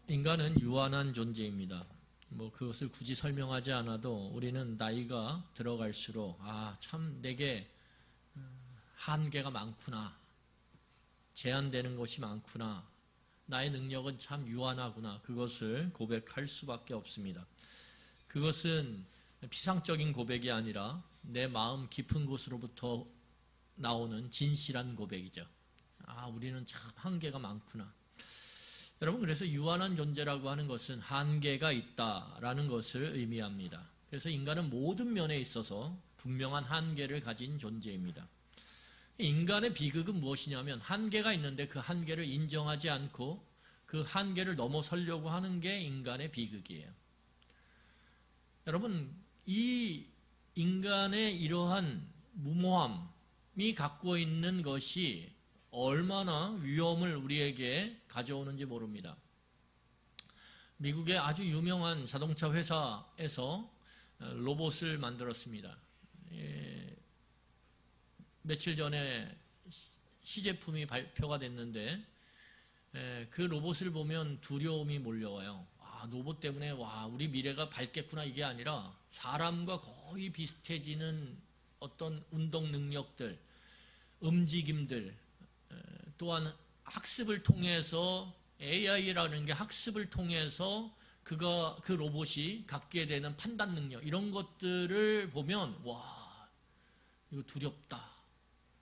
인간은 유한한 존재입니다. 그것을 굳이 설명하지 않아도 우리는 나이가 들어갈수록 참 내게 한계가 많구나, 제한되는 것이 많구나, 나의 능력은 참 유한하구나, 그것을 고백할 수밖에 없습니다. 그것은 피상적인 고백이 아니라 내 마음 깊은 곳으로부터 나오는 진실한 고백이죠. 우리는 참 한계가 많구나. 여러분, 그래서 유한한 존재라고 하는 것은 한계가 있다라는 것을 의미합니다. 그래서 인간은 모든 면에 있어서 분명한 한계를 가진 존재입니다. 인간의 비극은 무엇이냐면 한계가 있는데 그 한계를 인정하지 않고 그 한계를 넘어서려고 하는 게 인간의 비극이에요. 여러분, 이 인간의 이러한 무모함이 갖고 있는 것이 얼마나 위험을 우리에게 가져오는지 모릅니다. 미국의 아주 유명한 자동차 회사에서 로봇을 만들었습니다. 며칠 전에 시제품이 발표가 됐는데 그 로봇을 보면 두려움이 몰려와요. 로봇 때문에 우리 미래가 밝겠구나, 이게 아니라 사람과 거의 비슷해지는 어떤 운동 능력들, 움직임들, 또한 학습을 통해서, AI라는 게 학습을 통해서 그 로봇이 갖게 되는 판단 능력, 이런 것들을 보면 이거 두렵다.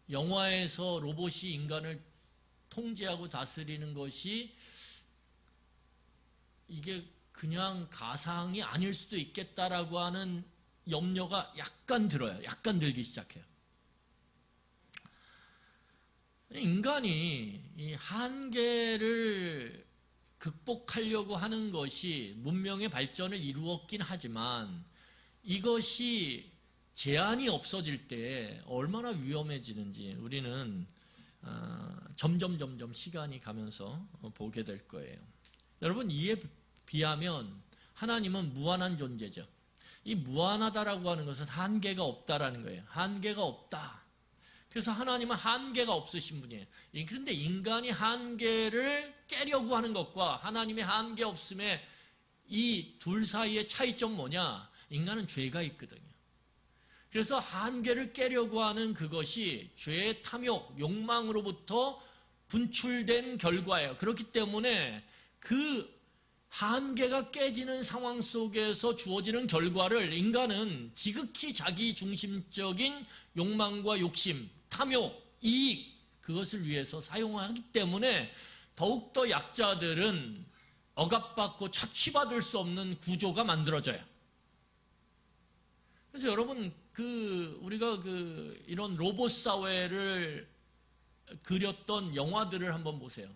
영화에서 로봇이 인간을 통제하고 다스리는 것이 이게 그냥 가상이 아닐 수도 있겠다라고 하는 염려가 약간 들어요. 약간 들기 시작해요. 인간이 이 한계를 극복하려고 하는 것이 문명의 발전을 이루었긴 하지만 이것이 제한이 없어질 때 얼마나 위험해지는지 우리는 점점 시간이 가면서 보게 될 거예요. 여러분, 이에 비하면 하나님은 무한한 존재죠. 이 무한하다라고 하는 것은 한계가 없다라는 거예요. 한계가 없다. 그래서 하나님은 한계가 없으신 분이에요. 그런데 인간이 한계를 깨려고 하는 것과 하나님의 한계 없음의 이 둘 사이의 차이점 뭐냐? 인간은 죄가 있거든요. 그래서 한계를 깨려고 하는 그것이 죄의 탐욕, 욕망으로부터 분출된 결과예요. 그렇기 때문에 그 한계가 깨지는 상황 속에서 주어지는 결과를 인간은 지극히 자기 중심적인 욕망과 욕심, 탐욕, 이익, 그것을 위해서 사용하기 때문에 더욱더 약자들은 억압받고 착취받을 수 없는 구조가 만들어져요. 그래서 여러분, 우리가 이런 로봇 사회를 그렸던 영화들을 한번 보세요.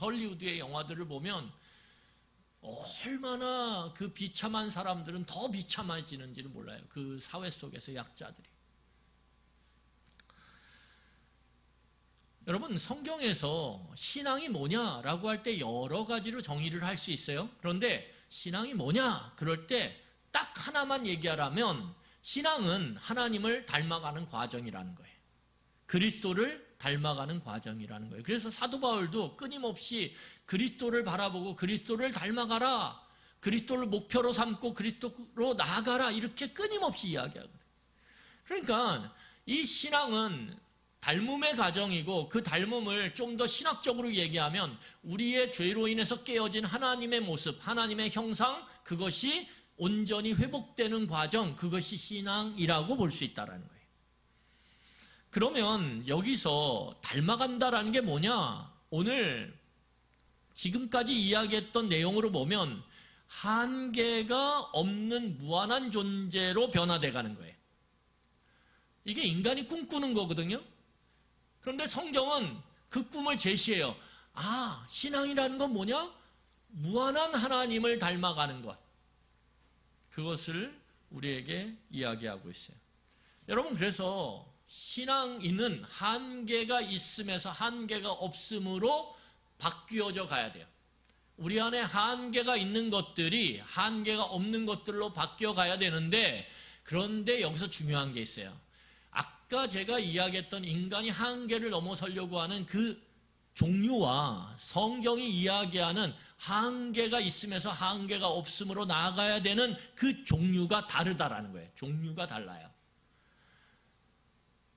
헐리우드의 영화들을 보면 얼마나 그 비참한 사람들은 더 비참해지는지를 몰라요. 그 사회 속에서 약자들이. 여러분, 성경에서 신앙이 뭐냐라고 할 때 여러 가지로 정의를 할 수 있어요. 그런데 신앙이 뭐냐? 그럴 때 딱 하나만 얘기하라면 신앙은 하나님을 닮아가는 과정이라는 거예요. 그리스도를 닮아가는 과정이라는 거예요. 그래서 사도 바울도 끊임없이 그리스도를 바라보고 그리스도를 닮아가라, 그리스도를 목표로 삼고 그리스도로 나아가라, 이렇게 끊임없이 이야기하거든요. 그러니까 이 신앙은 닮음의 과정이고, 그 닮음을 좀 더 신학적으로 얘기하면 우리의 죄로 인해서 깨어진 하나님의 모습, 하나님의 형상, 그것이 온전히 회복되는 과정, 그것이 신앙이라고 볼 수 있다는 거예요. 그러면 여기서 닮아간다라는 게 뭐냐? 오늘 지금까지 이야기했던 내용으로 보면 한계가 없는 무한한 존재로 변화돼 가는 거예요. 이게 인간이 꿈꾸는 거거든요. 그런데 성경은 그 꿈을 제시해요. 신앙이라는 건 뭐냐? 무한한 하나님을 닮아가는 것. 그것을 우리에게 이야기하고 있어요. 여러분, 그래서 신앙인은 한계가 있음에서 한계가 없음으로 바뀌어져 가야 돼요. 우리 안에 한계가 있는 것들이 한계가 없는 것들로 바뀌어 가야 되는데, 그런데 여기서 중요한 게 있어요. 아까 제가 이야기했던 인간이 한계를 넘어서려고 하는 그 종류와 성경이 이야기하는 한계가 있으면서 한계가 없음으로 나아가야 되는 그 종류가 다르다라는 거예요. 종류가 달라요.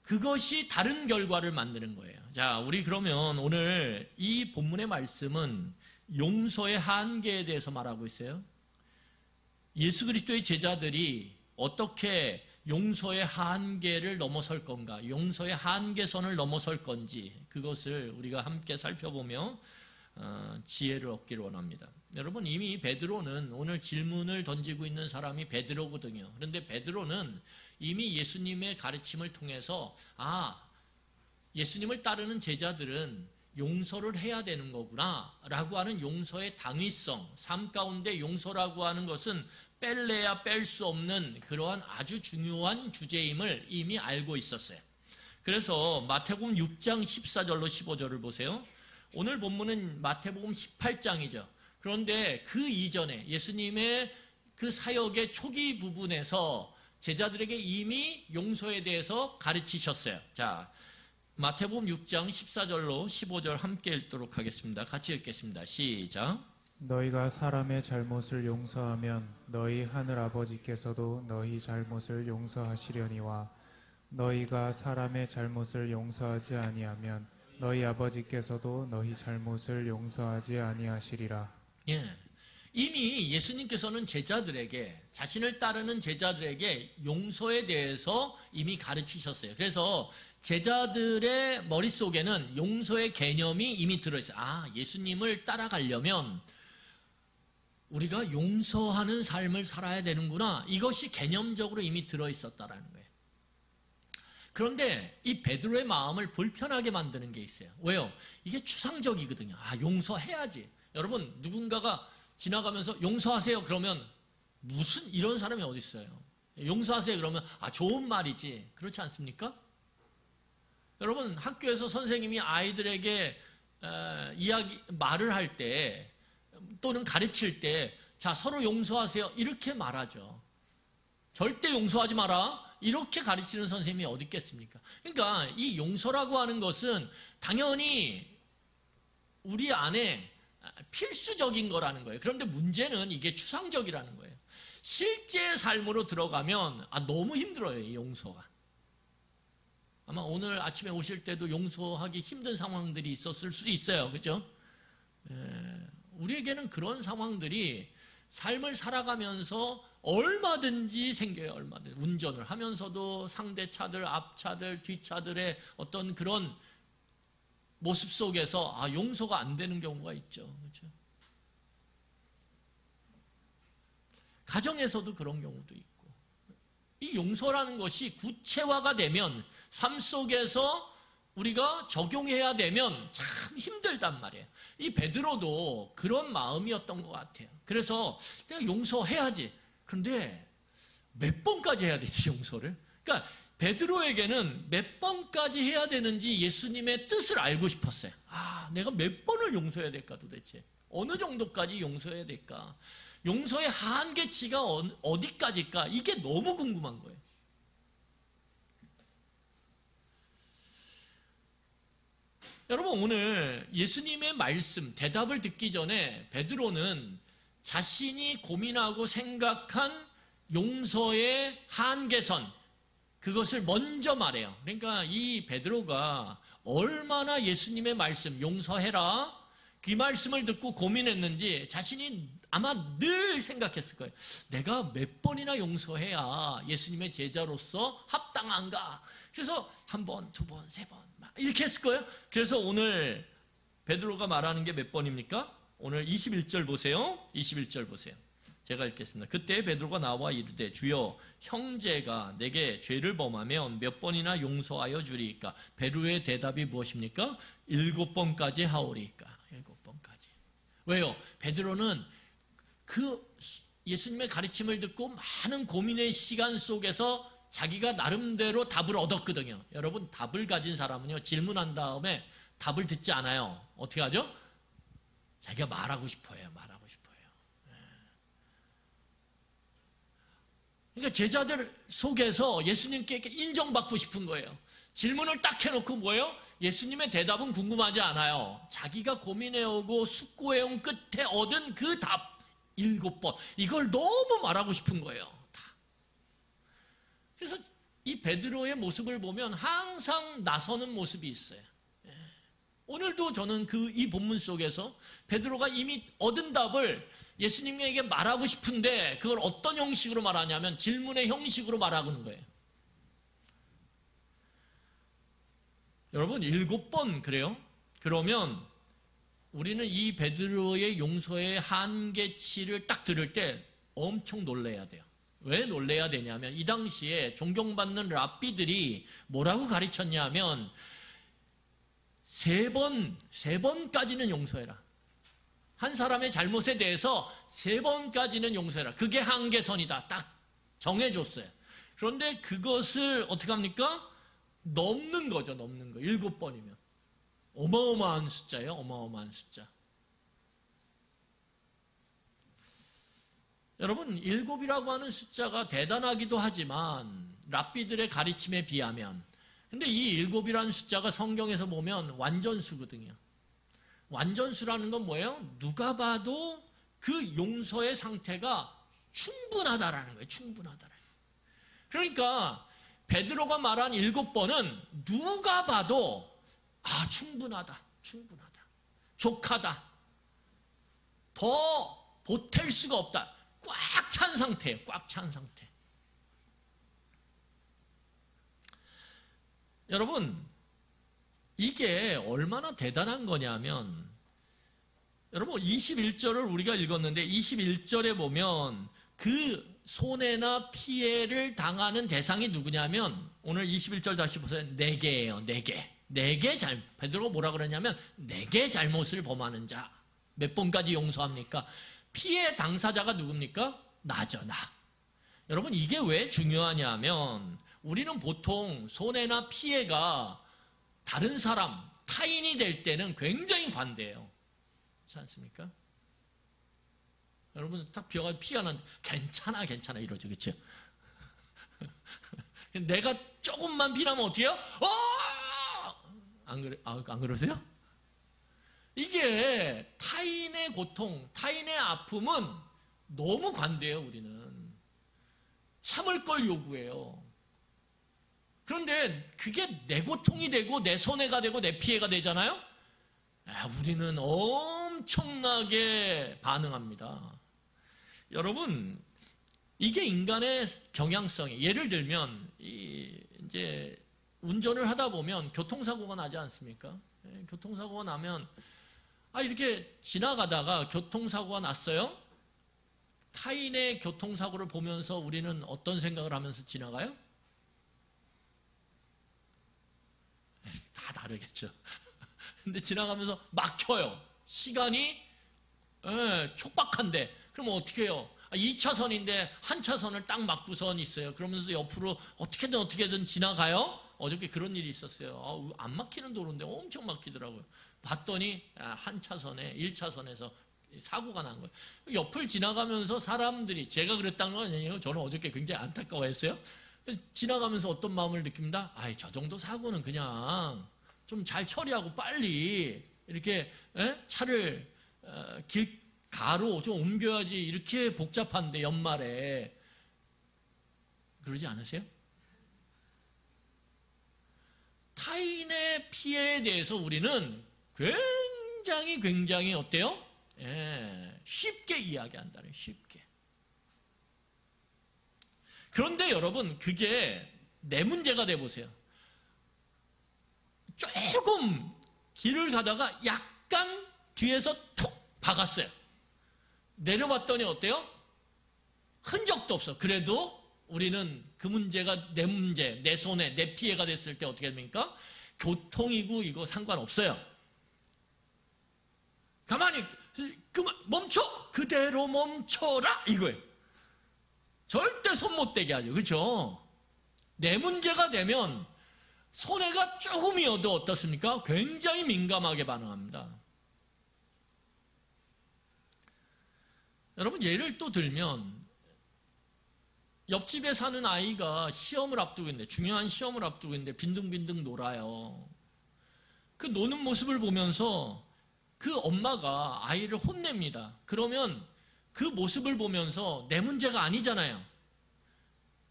그것이 다른 결과를 만드는 거예요. 자, 우리 그러면 오늘 이 본문의 말씀은 용서의 한계에 대해서 말하고 있어요. 예수 그리스도의 제자들이 어떻게 용서의 한계를 넘어설 건가, 용서의 한계선을 넘어설 건지 그것을 우리가 함께 살펴보며 지혜를 얻기를 원합니다. 여러분, 이미 베드로는 오늘 질문을 던지고 있는 사람이 베드로거든요. 그런데 베드로는 이미 예수님의 가르침을 통해서 예수님을 따르는 제자들은 용서를 해야 되는 거구나 라고 하는 용서의 당위성, 삶 가운데 용서라고 하는 것은 뺄래야 뺄 수 없는 그러한 아주 중요한 주제임을 이미 알고 있었어요. 그래서 마태복음 6장 14절로 15절을 보세요. 오늘 본문은 마태복음 18장이죠. 그런데 그 이전에 예수님의 그 사역의 초기 부분에서 제자들에게 이미 용서에 대해서 가르치셨어요. 자, 마태복음 6장 14절로 15절 함께 읽도록 하겠습니다. 같이 읽겠습니다. 시작. 너희가 사람의 잘못을 용서하면 너희 하늘 아버지께서도 너희 잘못을 용서하시려니와 너희가 사람의 잘못을 용서하지 아니하면 너희 아버지께서도 너희 잘못을 용서하지 아니하시리라. 예, 이미 예수님께서는 제자들에게, 자신을 따르는 제자들에게 용서에 대해서 이미 가르치셨어요. 그래서 제자들의 머릿속에는 용서의 개념이 이미 들어있어요. 예수님을 따라가려면 우리가 용서하는 삶을 살아야 되는구나. 이것이 개념적으로 이미 들어있었다라는 거예요. 그런데 이 베드로의 마음을 불편하게 만드는 게 있어요. 왜요? 이게 추상적이거든요. 용서해야지. 여러분, 누군가가 지나가면서 용서하세요 그러면 무슨 이런 사람이 어디 있어요? 용서하세요 그러면 좋은 말이지. 그렇지 않습니까? 여러분, 학교에서 선생님이 아이들에게 말을 할 때 또는 가르칠 때 서로 용서하세요 이렇게 말하죠. 절대 용서하지 마라 이렇게 가르치는 선생님이 어디 있겠습니까? 그러니까 이 용서라고 하는 것은 당연히 우리 안에 필수적인 거라는 거예요. 그런데 문제는 이게 추상적이라는 거예요. 실제 삶으로 들어가면 너무 힘들어요, 이 용서가. 아마 오늘 아침에 오실 때도 용서하기 힘든 상황들이 있었을 수도 있어요. 그렇죠? 우리에게는 그런 상황들이 삶을 살아가면서 얼마든지 생겨요. 얼마든지. 운전을 하면서도 상대 차들, 앞 차들, 뒤 차들의 어떤 그런 모습 속에서 용서가 안 되는 경우가 있죠. 그렇죠? 가정에서도 그런 경우도 있고. 이 용서라는 것이 구체화가 되면 삶 속에서 우리가 적용해야 되면 참 힘들단 말이에요. 이 베드로도 그런 마음이었던 것 같아요. 그래서 내가 용서해야지. 그런데 몇 번까지 해야 되지, 용서를? 그러니까 베드로에게는 몇 번까지 해야 되는지 예수님의 뜻을 알고 싶었어요. 내가 몇 번을 용서해야 될까 도대체? 어느 정도까지 용서해야 될까? 용서의 한계치가 어디까지일까? 이게 너무 궁금한 거예요. 여러분, 오늘 예수님의 말씀, 대답을 듣기 전에 베드로는 자신이 고민하고 생각한 용서의 한계선, 그것을 먼저 말해요. 그러니까 이 베드로가 얼마나 예수님의 말씀, 용서해라, 그 말씀을 듣고 고민했는지 자신이 아마 늘 생각했을 거예요. 내가 몇 번이나 용서해야 예수님의 제자로서 합당한가? 그래서 한 번, 두 번, 세 번 이렇게 했을 거예요. 그래서 오늘 베드로가 말하는 게 몇 번입니까? 오늘 21절 보세요. 21절 보세요. 제가 읽겠습니다. 그때 베드로가 나와 이르되 주여 형제가 내게 죄를 범하면 몇 번이나 용서하여 주리이까? 베드로의 대답이 무엇입니까? 7번까지 하오리이까? 7번까지. 왜요? 베드로는 그 예수님의 가르침을 듣고 많은 고민의 시간 속에서 자기가 나름대로 답을 얻었거든요. 여러분, 답을 가진 사람은요, 질문한 다음에 답을 듣지 않아요. 어떻게 하죠? 자기가 말하고 싶어요. 그러니까 제자들 속에서 예수님께 인정받고 싶은 거예요. 질문을 딱 해놓고 뭐예요? 예수님의 대답은 궁금하지 않아요. 자기가 고민해오고 숙고해온 끝에 얻은 그 답 7번. 이걸 너무 말하고 싶은 거예요. 다. 그래서 이 베드로의 모습을 보면 항상 나서는 모습이 있어요. 오늘도 저는 이 본문 속에서 베드로가 이미 얻은 답을 예수님에게 말하고 싶은데 그걸 어떤 형식으로 말하냐면 질문의 형식으로 말하는 거예요. 여러분 7번 그래요? 그러면 우리는 이 베드로의 용서의 한계치를 딱 들을 때 엄청 놀라야 돼요. 왜 놀라야 되냐면 이 당시에 존경받는 랍비들이 뭐라고 가르쳤냐면 세 번까지는 용서해라. 한 사람의 잘못에 대해서 3번까지는 용서해라. 그게 한계선이다. 딱 정해줬어요. 그런데 그것을 어떻게 합니까? 넘는 거죠. 넘는 거. 7번이면. 어마어마한 숫자예요. 어마어마한 숫자. 여러분 7이라고 하는 숫자가 대단하기도 하지만 랍비들의 가르침에 비하면 근데 이 7이라는 숫자가 성경에서 보면 완전수거든요. 완전수라는 건 뭐예요? 누가 봐도 그 용서의 상태가 충분하다라는 거예요. 충분하다라는 거예요. 그러니까 베드로가 말한 7번은 누가 봐도 충분하다. 충분하다. 족하다. 더 보탤 수가 없다. 꽉 찬 상태예요. 꽉 찬 상태. 여러분 이게 얼마나 대단한 거냐면 여러분 21절을 우리가 읽었는데 21절에 보면 그 손해나 피해를 당하는 대상이 누구냐면 오늘 21절 다시 보세요. 4개예요. 4개. 4개 베드로가 뭐라 그러냐면 4개 잘못을 범하는 자. 몇 번까지 용서합니까? 피해 당사자가 누굽니까? 나죠. 나. 여러분 이게 왜 중요하냐면 우리는 보통 손해나 피해가 다른 사람, 타인이 될 때는 굉장히 관대해요. 그렇지 않습니까? 여러분 딱 피가 나는데 괜찮아 이러죠. 그렇죠? 내가 조금만 피나면 어떻게 해요? 안 그러세요? 이게 타인의 고통, 타인의 아픔은 너무 관대해요. 우리는 참을 걸 요구해요. 그런데 그게 내 고통이 되고 내 손해가 되고 내 피해가 되잖아요. 우리는 엄청나게 반응합니다. 여러분 이게 인간의 경향성이 예를 들면 이제 운전을 하다 보면 교통사고가 나지 않습니까? 교통사고가 나면 이렇게 지나가다가 교통사고가 났어요. 타인의 교통사고를 보면서 우리는 어떤 생각을 하면서 지나가요? 다 다르겠죠. 근데 지나가면서 막혀요. 시간이 촉박한데 그럼 어떻게 해요? 2차선인데 한 차선을 딱 막고선 있어요. 그러면서 옆으로 어떻게든 지나가요. 어저께 그런 일이 있었어요. 안 막히는 도로인데 엄청 막히더라고요. 봤더니 한 차선에 1차선에서 사고가 난 거예요. 옆을 지나가면서 사람들이 제가 그랬다는 건 아니에요. 저는 어저께 굉장히 안타까워했어요. 지나가면서 어떤 마음을 느낍니다. 저 정도 사고는 그냥 좀 잘 처리하고 빨리 이렇게 차를 가로 좀 옮겨야지 이렇게 복잡한데 연말에 그러지 않으세요? 타인의 피해에 대해서 우리는 굉장히 어때요? 쉽게 이야기한다는 쉽게. 그런데 여러분 그게 내 문제가 돼 보세요. 조금 길을 가다가 약간 뒤에서 툭 박았어요. 내려봤더니 어때요? 흔적도 없어. 그래도 우리는 그 문제가 내 문제, 내 손해, 내 피해가 됐을 때 어떻게 됩니까? 교통이고 이거 상관없어요. 가만히 그만 멈춰! 그대로 멈춰라! 이거예요. 절대 손 못 대게 하죠. 그렇죠? 내 문제가 되면 손해가 조금이어도 어떻습니까? 굉장히 민감하게 반응합니다. 여러분 예를 또 들면 옆집에 사는 아이가 시험을 앞두고 있는데, 중요한 시험을 앞두고 있는데 빈둥빈둥 놀아요. 그 노는 모습을 보면서 그 엄마가 아이를 혼냅니다. 그러면 그 모습을 보면서 내 문제가 아니잖아요.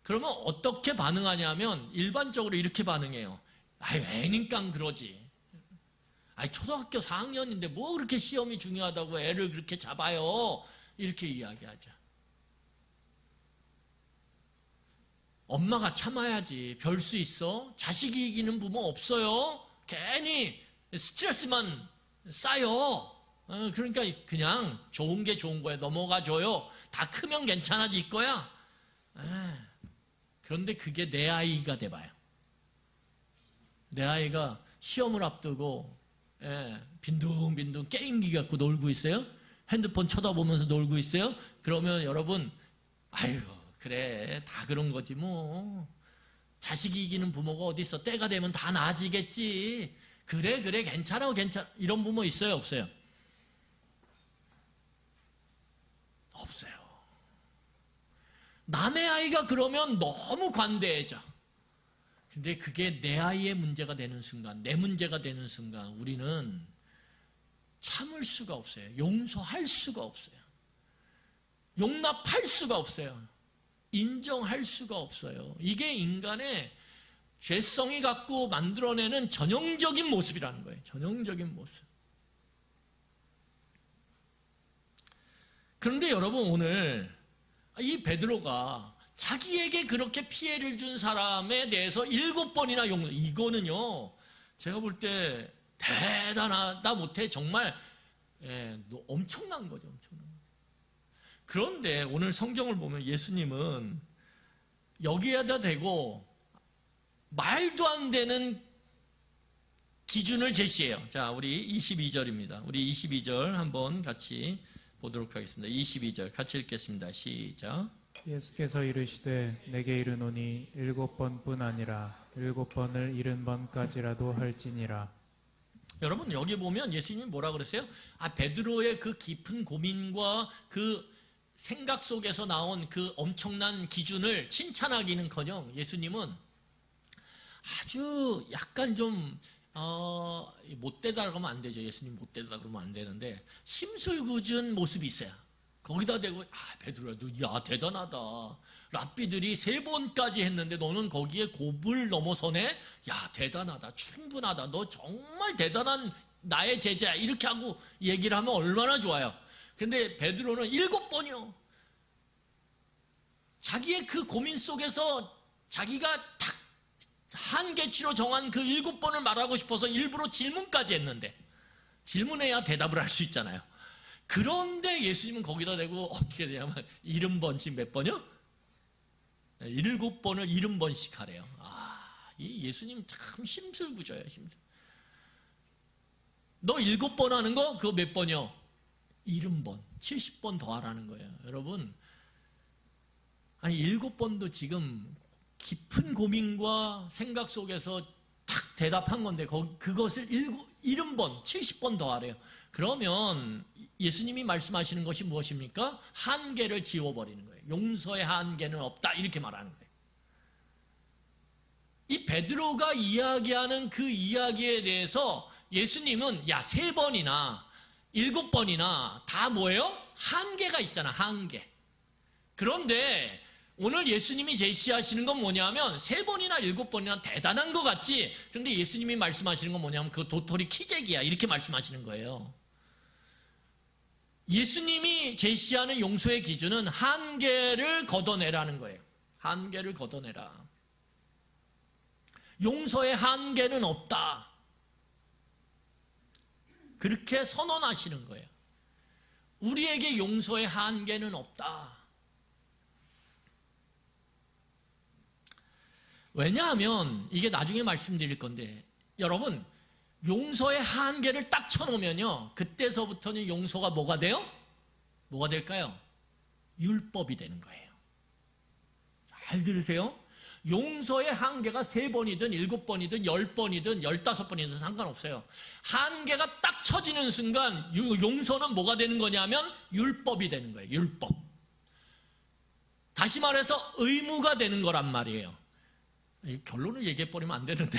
그러면 어떻게 반응하냐면 일반적으로 이렇게 반응해요. 아유, 애니까 그러지. 아이, 초등학교 4학년인데 뭐 그렇게 시험이 중요하다고 애를 그렇게 잡아요. 이렇게 이야기하죠. 엄마가 참아야지. 별 수 있어? 자식이 이기는 부모 없어요. 괜히 스트레스만 쌓여. 그러니까 그냥 좋은 게 좋은 거야. 넘어가 줘요. 다 크면 괜찮아질 거야. 그런데 그게 내 아이가 돼봐요. 내 아이가 시험을 앞두고 빈둥빈둥 게임기 갖고 놀고 있어요. 핸드폰 쳐다보면서 놀고 있어요. 그러면 여러분, 아이고 그래 다 그런 거지 뭐. 자식이 이기는 부모가 어디 있어. 때가 되면 다 나아지겠지. 그래 괜찮아 이런 부모 있어요 없어요? 없어요. 남의 아이가 그러면 너무 관대해져. 근데 그게 내 아이의 문제가 되는 순간, 내 문제가 되는 순간 우리는 참을 수가 없어요. 용서할 수가 없어요. 용납할 수가 없어요. 인정할 수가 없어요. 이게 인간의 죄성이 갖고 만들어내는 전형적인 모습이라는 거예요. 전형적인 모습. 그런데 여러분, 오늘 이 베드로가 자기에게 그렇게 피해를 준 사람에 대해서 7번이나 용서. 이거는요, 제가 볼 때 대단하다 못해 정말 엄청난 거죠. 엄청난 거죠. 그런데 오늘 성경을 보면 예수님은 여기에다 대고 말도 안 되는 기준을 제시해요. 자, 우리 22절입니다. 우리 22절 한번 같이 보도록 하겠습니다. 22절 같이 읽겠습니다. 시작. 예수께서 이르시되 내게 이르노니 7번뿐 아니라 7번을 70번까지라도 할지니라. 여러분, 여기 보면 예수님이 뭐라 그랬어요? 베드로의 그 깊은 고민과 그 생각 속에서 나온 그 엄청난 기준을 칭찬하기는커녕 예수님은 아주 약간 좀 못되다 그러면 안 되죠. 예수님 못되다 그러면 안 되는데 심술궂은 모습이 있어요. 거기다 대고 베드로야 너 대단하다. 랍비들이 3번까지 했는데 너는 거기에 곱을 넘어서네. 야 대단하다. 충분하다. 너 정말 대단한 나의 제자야. 이렇게 하고 얘기를 하면 얼마나 좋아요. 근데 베드로는 7번이요. 자기의 그 고민 속에서 자기가 탁 한계치로 정한 그 7번을 말하고 싶어서 일부러 질문까지 했는데, 질문해야 대답을 할 수 있잖아요. 그런데 예수님은 거기다 대고 어떻게 되냐면 70번씩 몇 번이요? 7번을 70번씩 하래요. 이 예수님 참 심술궂어요. 너 7번 하는 거 그거 몇 번이요? 70번, 70번 더 하라는 거예요. 여러분, 7번도 지금 깊은 고민과 생각 속에서 탁 대답한 건데 그것을 70번, 70번 더 하래요. 그러면 예수님이 말씀하시는 것이 무엇입니까? 한계를 지워버리는 거예요. 용서의 한계는 없다 이렇게 말하는 거예요. 이 베드로가 이야기하는 그 이야기에 대해서 예수님은 3번이나 7번이나 다 뭐예요? 한계가 있잖아. 한계. 그런데 오늘 예수님이 제시하시는 건 뭐냐면 3번이나 7번이나 대단한 것 같지. 그런데 예수님이 말씀하시는 건 뭐냐면 그 도토리 키재기야 이렇게 말씀하시는 거예요. 예수님이 제시하는 용서의 기준은 한계를 걷어내라는 거예요. 한계를 걷어내라. 용서의 한계는 없다. 그렇게 선언하시는 거예요. 우리에게 용서의 한계는 없다. 왜냐하면 이게 나중에 말씀드릴 건데, 여러분 용서의 한계를 딱 쳐놓으면요, 그때서부터는 용서가 뭐가 돼요? 뭐가 될까요? 율법이 되는 거예요. 잘 들으세요. 용서의 한계가 3번이든 7번이든 10번이든 15번이든 상관없어요. 한계가 딱 쳐지는 순간 용서는 뭐가 되는 거냐면 율법이 되는 거예요. 율법. 다시 말해서 의무가 되는 거란 말이에요. 이 결론을 얘기해버리면 안 되는데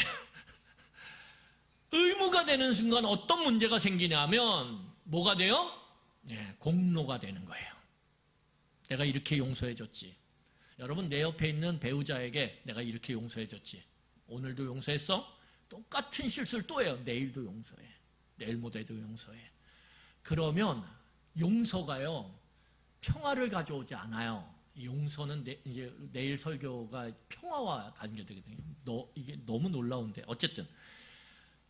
의무가 되는 순간 어떤 문제가 생기냐면 뭐가 돼요? 공로가 되는 거예요. 내가 이렇게 용서해줬지. 여러분, 내 옆에 있는 배우자에게 내가 이렇게 용서해줬지. 오늘도 용서했어? 똑같은 실수를 또 해요. 내일도 용서해. 내일 모레도 용서해. 그러면 용서가요, 평화를 가져오지 않아요. 용서는 이제 내일 설교가 평화와 관계되거든요. 이게 너무 놀라운데. 어쨌든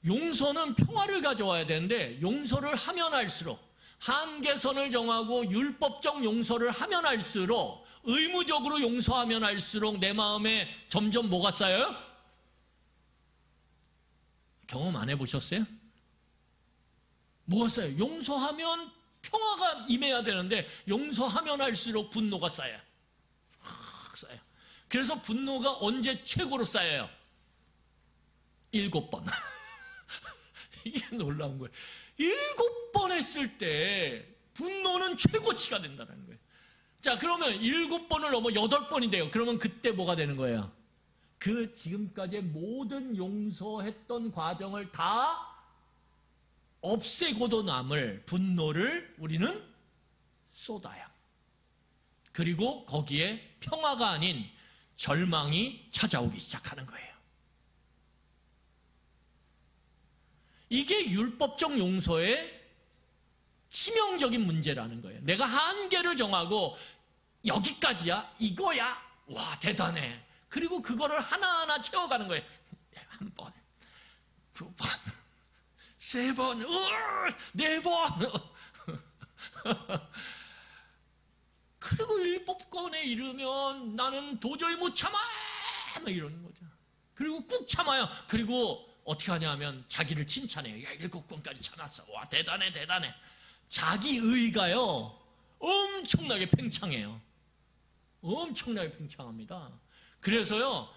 용서는 평화를 가져와야 되는데 용서를 하면 할수록, 한계선을 정하고 율법적 용서를 하면 할수록, 의무적으로 용서하면 할수록 내 마음에 점점 뭐가 쌓여요? 경험 안 해보셨어요? 뭐가 쌓여요? 용서하면 평화가 임해야 되는데 용서하면 할수록 분노가 쌓여요. 쌓여요. 그래서 분노가 언제 최고로 쌓여요? 7번. 이게 놀라운 거예요. 7번 했을 때 분노는 최고치가 된다는 거예요. 자, 그러면 7번을 넘어 8번이 돼요. 그러면 그때 뭐가 되는 거예요? 그 지금까지 모든 용서했던 과정을 다 없애고도 남을 분노를 우리는 쏟아요. 그리고 거기에 평화가 아닌 절망이 찾아오기 시작하는 거예요. 이게 율법적 용서의 치명적인 문제라는 거예요. 내가 한계를 정하고 여기까지야, 이거야, 와 대단해. 그리고 그거를 하나하나 채워가는 거예요. 1번, 2번, 3번, 4번. 그리고 7번에 이르면 나는 도저히 못 참아, 막 이러는 거죠. 그리고 꾹 참아요. 그리고 어떻게 하냐면 자기를 칭찬해요. 야, 7번까지 참았어. 와 대단해, 대단해. 자기 의가요 엄청나게 팽창해요. 엄청나게 팽창합니다. 그래서요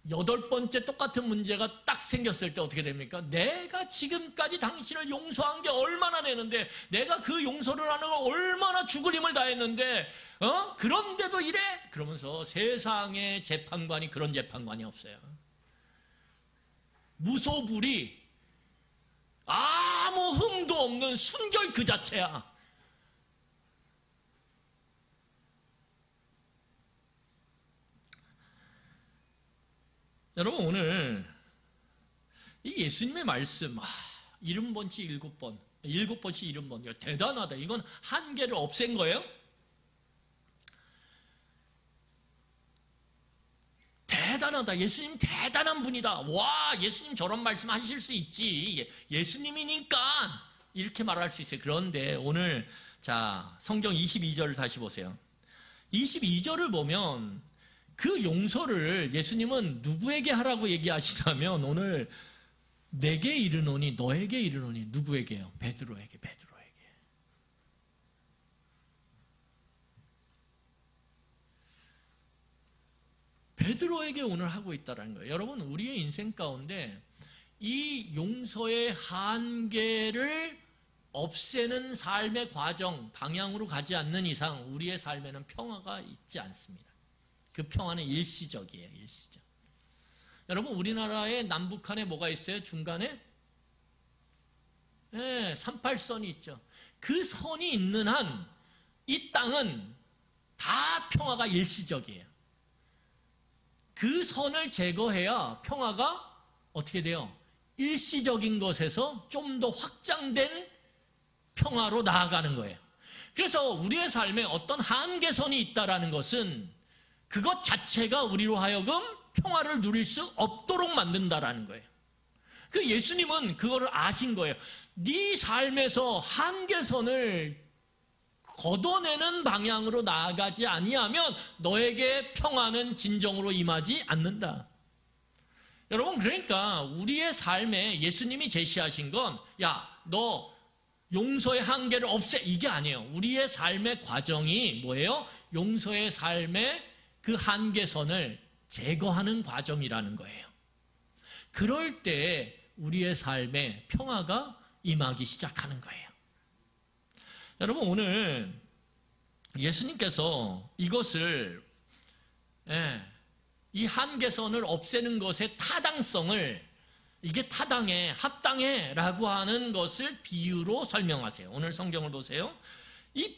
8번째 똑같은 문제가 딱 생겼을 때 어떻게 됩니까? 내가 지금까지 당신을 용서한 게 얼마나 되는데, 내가 그 용서를 하는 걸 얼마나 죽을 힘을 다했는데, 그런데도 이래? 그러면서 세상의 재판관이 그런 재판관이 없어요. 무소불위, 아무 흠도 없는 순결 그 자체야. 여러분, 오늘 이 예수님의 말씀, 70번치 7번, 7번치 70번, 이거 대단하다. 이건 한계를 없앤 거예요? 대단하다. 예수님 대단한 분이다. 와, 예수님 저런 말씀 하실 수 있지. 예수님이니까 이렇게 말할 수 있어요. 그런데 오늘 자 성경 22절을 다시 보세요. 22절을 보면 그 용서를 예수님은 누구에게 하라고 얘기하시냐면, 오늘 내게 이르노니, 너에게 이르노니. 누구에게요? 베드로에게. 베드로에게 오늘 하고 있다는 거예요. 여러분, 우리의 인생 가운데 이 용서의 한계를 없애는 삶의 과정, 방향으로 가지 않는 이상 우리의 삶에는 평화가 있지 않습니다. 그 평화는 일시적이에요. 일시적. 여러분, 우리나라의 남북한에 뭐가 있어요? 중간에 38선이 있죠. 그 선이 있는 한 이 땅은 다 평화가 일시적이에요. 그 선을 제거해야 평화가 어떻게 돼요? 일시적인 것에서 좀 더 확장된 평화로 나아가는 거예요. 그래서 우리의 삶에 어떤 한계선이 있다는 것은 그것 자체가 우리로 하여금 평화를 누릴 수 없도록 만든다라는 거예요. 그 예수님은 그거를 아신 거예요. 네 삶에서 한계선을 걷어내는 방향으로 나아가지 아니하면 너에게 평화는 진정으로 임하지 않는다. 여러분, 그러니까 우리의 삶에 예수님이 제시하신 건, 야, 너 용서의 한계를 없애, 이게 아니에요. 우리의 삶의 과정이 뭐예요? 용서의 삶의 그 한계선을 제거하는 과정이라는 거예요. 그럴 때 우리의 삶에 평화가 임하기 시작하는 거예요. 여러분, 오늘 예수님께서 이것을 이 한계선을 없애는 것의 타당성을 이게 타당해, 합당해 라고 하는 것을 비유로 설명하세요. 오늘 성경을 보세요. 이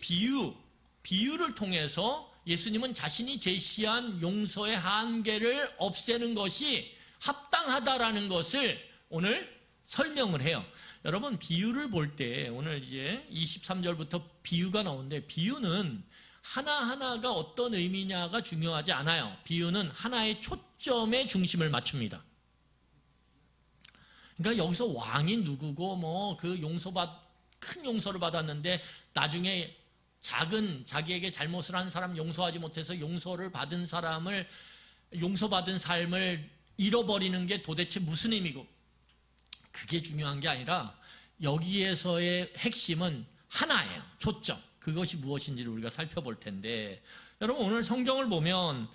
비유를 통해서 예수님은 자신이 제시한 용서의 한계를 없애는 것이 합당하다라는 것을 오늘 설명을 해요. 여러분, 비유를 볼 때 오늘 이제 23절부터 비유가 나오는데, 비유는 하나하나가 어떤 의미냐가 중요하지 않아요. 비유는 하나의 초점에 중심을 맞춥니다. 그러니까 여기서 왕이 누구고 큰 용서를 받았는데 나중에 자기에게 잘못을 한 사람 용서하지 못해서 용서받은 삶을 잃어버리는 게 도대체 무슨 의미고, 그게 중요한 게 아니라 여기에서의 핵심은 하나예요. 초점. 그것이 무엇인지를 우리가 살펴볼 텐데, 여러분 오늘 성경을 보면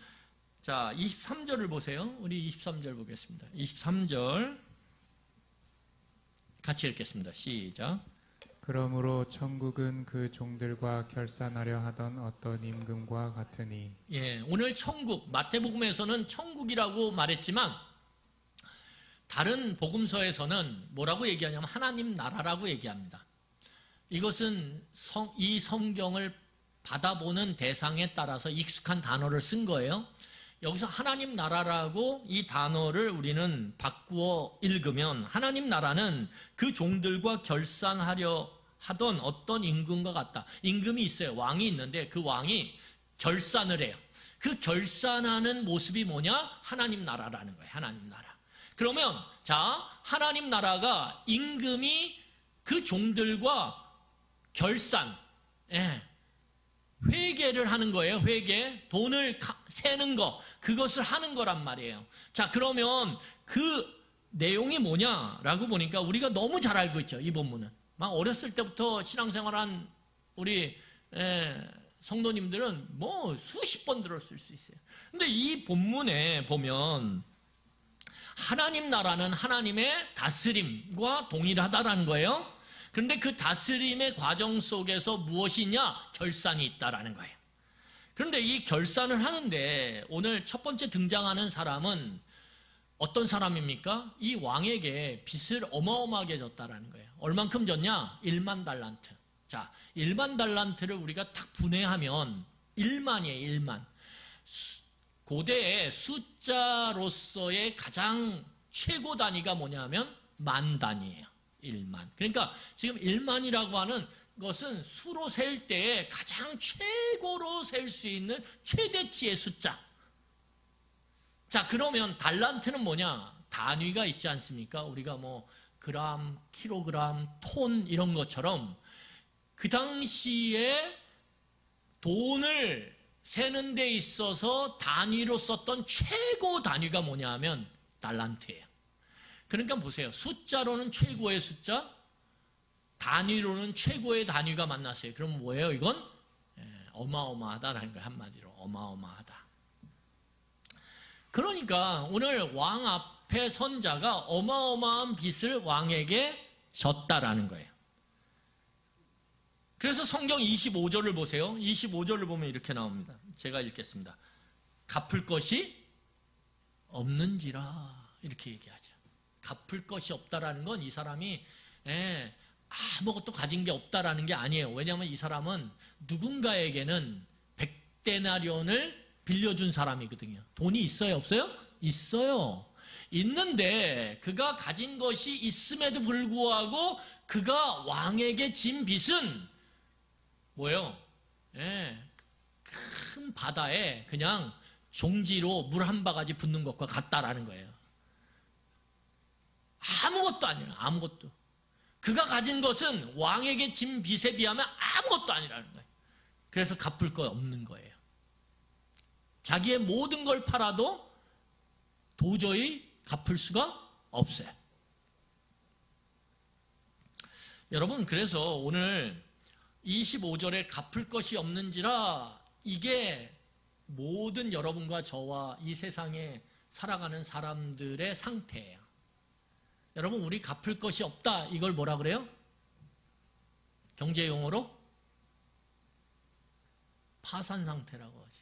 자 23절을 보세요. 우리 23절 보겠습니다. 23절 같이 읽겠습니다. 시작. 그러므로 천국은 그 종들과 결산하려 하던 어떤 임금과 같으니. 오늘 천국, 마태복음에서는 천국이라고 말했지만 다른 복음서에서는 뭐라고 얘기하냐면 하나님 나라라고 얘기합니다. 이것은 이 성경을 받아보는 대상에 따라서 익숙한 단어를 쓴 거예요. 여기서 하나님 나라라고 이 단어를 우리는 바꾸어 읽으면, 하나님 나라는 그 종들과 결산하려 하던 어떤 임금과 같다. 임금이 있어요. 왕이 있는데 그 왕이 결산을 해요. 그 결산하는 모습이 뭐냐? 하나님 나라라는 거예요. 하나님 나라. 그러면 자, 하나님 나라가 임금이 그 종들과 결산, 회계를 하는 거예요. 회계, 돈을 세는 거, 그것을 하는 거란 말이에요. 자, 그러면 그 내용이 뭐냐라고 보니까 우리가 너무 잘 알고 있죠. 이 본문은 막 어렸을 때부터 신앙생활한 우리 성도님들은 뭐 수십 번 들었을 수 있어요. 근데 이 본문에 보면 하나님 나라는 하나님의 다스림과 동일하다라는 거예요. 그런데 그 다스림의 과정 속에서 무엇이냐? 결산이 있다라는 거예요. 그런데 이 결산을 하는데 오늘 첫 번째 등장하는 사람은 어떤 사람입니까? 이 왕에게 빚을 어마어마하게 졌다라는 거예요. 얼만큼 졌냐? 1만 달란트. 자, 1만 달란트를 우리가 딱 분해하면 1만이에요. 1만. 고대의 숫자로서의 가장 최고 단위가 뭐냐면 만 단위예요. 1만. 그러니까 지금 1만이라고 하는 것은 수로 셀 때에 가장 최고로 셀 수 있는 최대치의 숫자. 자, 그러면 달란트는 뭐냐? 단위가 있지 않습니까? 우리가 뭐 그람, 킬로그램, 톤 이런 것처럼 그 당시에 돈을 세는 데 있어서 단위로 썼던 최고 단위가 뭐냐면 달란트예요. 그러니까 보세요. 숫자로는 최고의 숫자, 단위로는 최고의 단위가 만났어요. 그럼 뭐예요? 이건 어마어마하다라는 거예요. 한마디로 어마어마하다. 그러니까 오늘 왕 앞에 선 자가 어마어마한 빚을 왕에게 졌다라는 거예요. 그래서 성경 25절을 보세요. 25절을 보면 이렇게 나옵니다. 제가 읽겠습니다. 갚을 것이 없는지라 이렇게 얘기하죠. 갚을 것이 없다라는 건 이 사람이 아무것도 가진 게 없다라는 게 아니에요. 왜냐하면 이 사람은 누군가에게는 100데나리온을 빌려준 사람이거든요. 돈이 있어요? 없어요? 있어요. 있는데 그가 가진 것이 있음에도 불구하고 그가 왕에게 진 빚은 뭐예요? 큰 바다에 그냥 종지로 물 한 바가지 붓는 것과 같다라는 거예요. 아무것도 아니에요. 아무것도. 그가 가진 것은 왕에게 진 빚에 비하면 아무것도 아니라는 거예요. 그래서 갚을 거 없는 거예요. 자기의 모든 걸 팔아도 도저히 갚을 수가 없어요. 여러분, 그래서 오늘 25절에 갚을 것이 없는지라, 이게 모든 여러분과 저와 이 세상에 살아가는 사람들의 상태예요. 여러분, 우리 갚을 것이 없다. 이걸 뭐라 그래요? 경제 용어로? 파산 상태라고 하죠.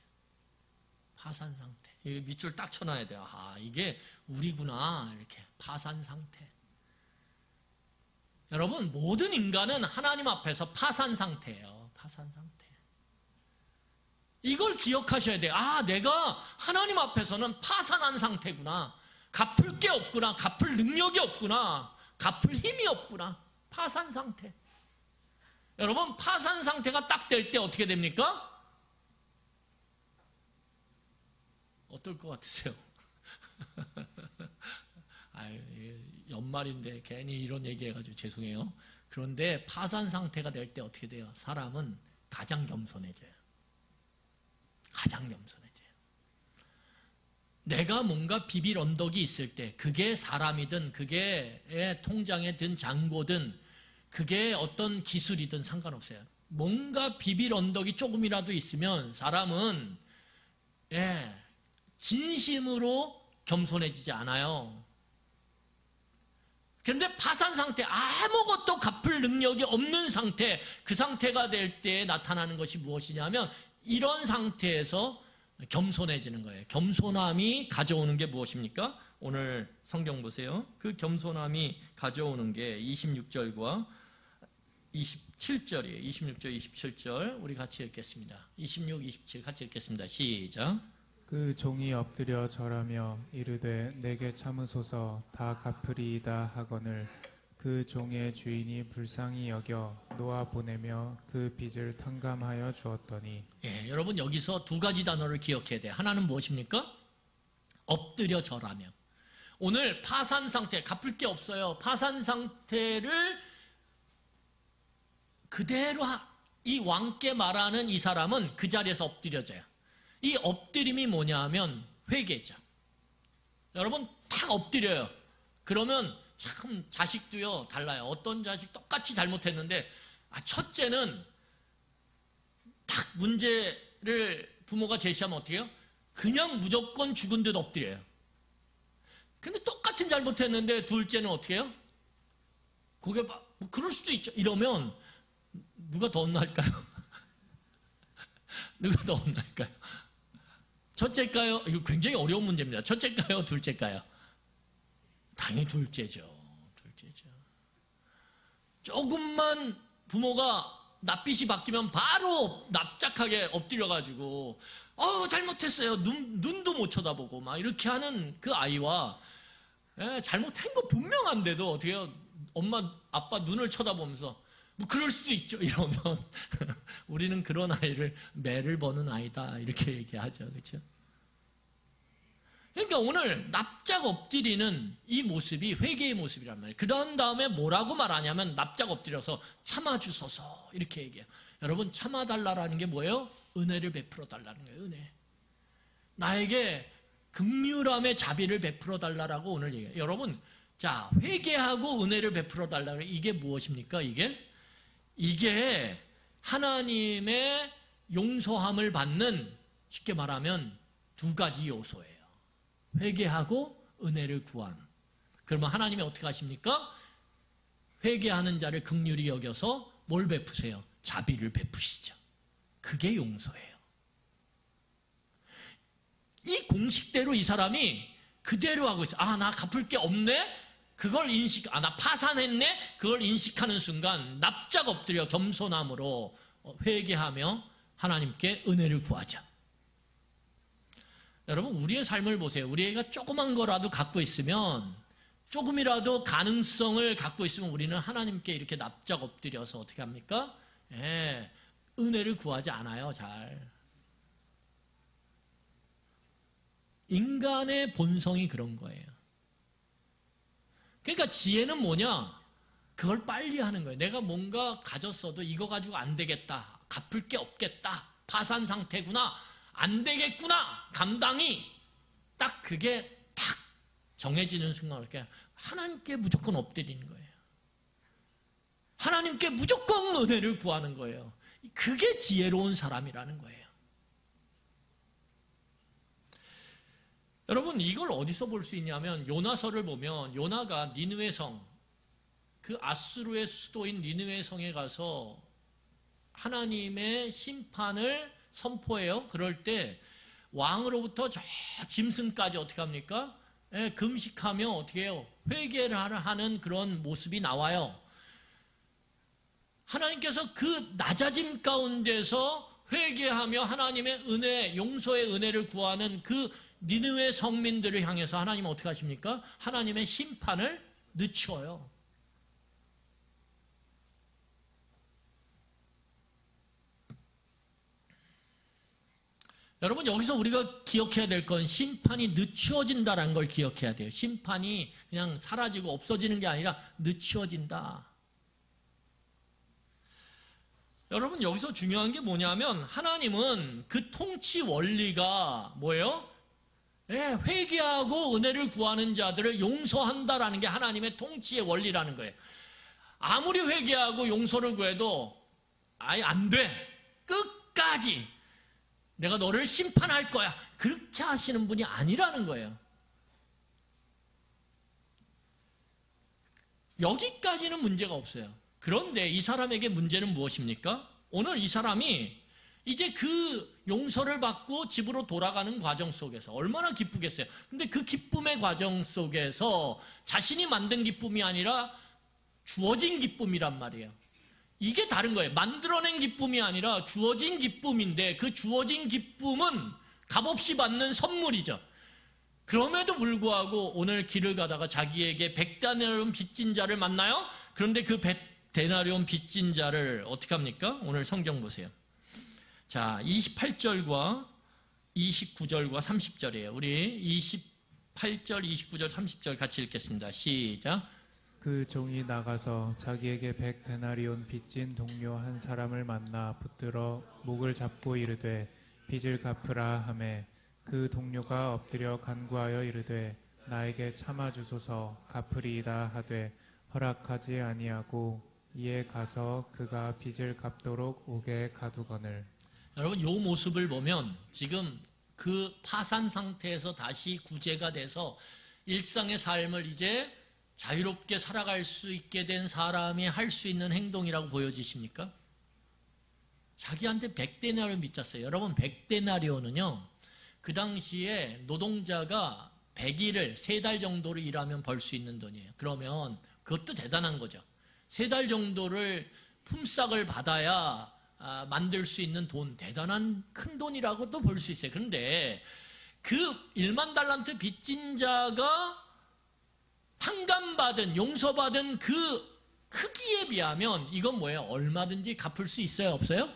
파산 상태. 이 밑줄 딱 쳐놔야 돼요. 아, 이게 우리구나. 이렇게 파산 상태. 여러분, 모든 인간은 하나님 앞에서 파산 상태예요. 파산 상태. 이걸 기억하셔야 돼요. 아, 내가 하나님 앞에서는 파산한 상태구나. 갚을 게 없구나. 갚을 능력이 없구나. 갚을 힘이 없구나. 파산 상태. 여러분, 파산 상태가 딱 될 때 어떻게 됩니까? 어떨 것 같으세요? 아유, 연말인데 괜히 이런 얘기해가지고 죄송해요. 그런데 파산 상태가 될 때 어떻게 돼요? 사람은 가장 겸손해져요. 가장 겸손해져요. 내가 뭔가 비빌 언덕이 있을 때, 그게 사람이든, 그게 통장에 든 잔고든, 그게 어떤 기술이든 상관없어요. 뭔가 비빌 언덕이 조금이라도 있으면 사람은 진심으로 겸손해지지 않아요. 그런데 파산 상태, 아무것도 갚을 능력이 없는 상태, 그 상태가 될 때 나타나는 것이 무엇이냐면 이런 상태에서 겸손해지는 거예요. 겸손함이 가져오는 게 무엇입니까? 오늘 성경 보세요. 그 겸손함이 가져오는 게 26절과 27절이에요. 26절, 27절 우리 같이 읽겠습니다. 26, 27 같이 읽겠습니다. 시작. 그 종이 엎드려 절하며 이르되 내게 참으소서 다 갚으리이다 하거늘 그 종의 주인이 불쌍히 여겨 놓아 보내며 그 빚을 탕감하여 주었더니. 여러분 여기서 두 가지 단어를 기억해야 돼요. 하나는 무엇입니까? 엎드려 절하며. 오늘 파산 상태, 갚을 게 없어요. 파산 상태를 그대로 이 왕께 말하는 이 사람은 그 자리에서 엎드려져요. 이 엎드림이 뭐냐 하면 회개죠. 여러분 탁 엎드려요. 그러면 참 자식도요 달라요. 어떤 자식 똑같이 잘못했는데 첫째는 딱 문제를 부모가 제시하면 어떻게 해요? 그냥 무조건 죽은 듯 엎드려요. 근데 똑같은 잘못했는데 둘째는 어떻게 해요? 그게 뭐 그럴 수도 있죠. 이러면 누가 더 혼날까요? 누가 더 혼날까요? 첫째일까요? 이거 굉장히 어려운 문제입니다. 첫째일까요? 둘째일까요? 당연히 둘째죠. 둘째죠. 조금만 부모가 낯빛이 바뀌면 바로 납작하게 엎드려가지고 잘못했어요. 눈도 못 쳐다보고 막 이렇게 하는 그 아이와 잘못한 거 분명한데도 어떻게 해요? 엄마, 아빠 눈을 쳐다보면서 뭐 그럴 수도 있죠. 이러면 우리는 그런 아이를 매를 버는 아이다 이렇게 얘기하죠. 그렇죠? 그러니까 오늘 납작 엎드리는 이 모습이 회개의 모습이란 말이에요. 그런 다음에 뭐라고 말하냐면 납작 엎드려서 참아주소서 이렇게 얘기해요. 여러분 참아달라는 게 뭐예요? 은혜를 베풀어 달라는 거예요. 은혜. 나에게 긍휼함의 자비를 베풀어 달라고 오늘 얘기해요. 여러분 자 회개하고 은혜를 베풀어 달라는 이게 무엇입니까? 이게 하나님의 용서함을 받는 쉽게 말하면 두 가지 요소예요. 회개하고 은혜를 구하는. 그러면 하나님이 어떻게 하십니까? 회개하는 자를 긍휼히 여겨서 뭘 베푸세요? 자비를 베푸시죠. 그게 용서예요. 이 공식대로 이 사람이 그대로 하고 있어요. 나 갚을 게 없네? 그걸 나 파산했네? 그걸 인식하는 순간 납작 엎드려 겸손함으로 회개하며 하나님께 은혜를 구하자. 여러분 우리의 삶을 보세요. 우리가 조그만 거라도 갖고 있으면 조금이라도 가능성을 갖고 있으면 우리는 하나님께 이렇게 납작 엎드려서 어떻게 합니까? 은혜를 구하지 않아요. 잘. 인간의 본성이 그런 거예요. 그러니까 지혜는 뭐냐? 그걸 빨리 하는 거예요. 내가 뭔가 가졌어도 이거 가지고 안 되겠다. 갚을 게 없겠다. 파산 상태구나. 안 되겠구나. 감당이 딱 그게 탁 정해지는 순간 이렇게 하나님께 무조건 엎드리는 거예요. 하나님께 무조건 은혜를 구하는 거예요. 그게 지혜로운 사람이라는 거예요. 여러분 이걸 어디서 볼 수 있냐면 요나서를 보면 요나가 니느웨 성, 그 아수르의 수도인 니느웨 성에 가서 하나님의 심판을 선포해요. 그럴 때 왕으로부터 저 짐승까지 어떻게 합니까? 예, 금식하며 어떻게 해요? 회개를 하는 그런 모습이 나와요. 하나님께서 그 낮아짐 가운데서 회개하며 하나님의 은혜, 용서의 은혜를 구하는 그 니느웨 성민들을 향해서 하나님은 어떻게 하십니까? 하나님의 심판을 늦춰요. 여러분, 여기서 우리가 기억해야 될 건 심판이 늦추어진다는 걸 기억해야 돼요. 심판이 그냥 사라지고 없어지는 게 아니라 늦추어진다. 여러분, 여기서 중요한 게 뭐냐면 하나님은 그 통치 원리가 뭐예요? 예, 회개하고 은혜를 구하는 자들을 용서한다라는 게 하나님의 통치의 원리라는 거예요. 아무리 회개하고 용서를 구해도 아예 안 돼. 끝까지 내가 너를 심판할 거야. 그렇게 하시는 분이 아니라는 거예요. 여기까지는 문제가 없어요. 그런데 이 사람에게 문제는 무엇입니까? 오늘 이 사람이 이제 그 용서를 받고 집으로 돌아가는 과정 속에서 얼마나 기쁘겠어요. 근데 그 기쁨의 과정 속에서 자신이 만든 기쁨이 아니라 주어진 기쁨이란 말이에요. 이게 다른 거예요. 만들어낸 기쁨이 아니라 주어진 기쁨인데 그 주어진 기쁨은 값없이 받는 선물이죠. 그럼에도 불구하고 오늘 길을 가다가 자기에게 100데나리온 빚진 자를 만나요. 그런데 그 100데나리온 빚진 자를 어떻게 합니까? 오늘 성경 보세요. 자, 28절과 29절과 30절이에요. 우리 28절, 29절, 30절 같이 읽겠습니다. 시작. 그 종이 나가서 자기에게 100데나리온 빚진 동료 한 사람을 만나 붙들어 목을 잡고 이르되 빚을 갚으라 하매 그 동료가 엎드려 간구하여 이르되 나에게 참아 주소서 갚으리이다 하되 허락하지 아니하고 이에 가서 그가 빚을 갚도록 옥에 가두거늘. 여러분, 이 모습을 보면 지금 그 파산 상태에서 다시 구제가 돼서 일상의 삶을 이제 자유롭게 살아갈 수 있게 된 사람이 할 수 있는 행동이라고 보여지십니까? 자기한테 100데나리온 빚졌어요. 여러분, 100데나리온은요, 그 당시에 노동자가 100일을 3달 정도를 일하면 벌 수 있는 돈이에요. 그러면 그것도 대단한 거죠. 3달 정도를 품삯을 받아야 만들 수 있는 돈, 대단한 큰 돈이라고도 볼 수 있어요. 그런데 그 1만 달란트 빚진 자가 탕감받은, 용서받은 그 크기에 비하면 이건 뭐예요? 얼마든지 갚을 수 있어요? 없어요?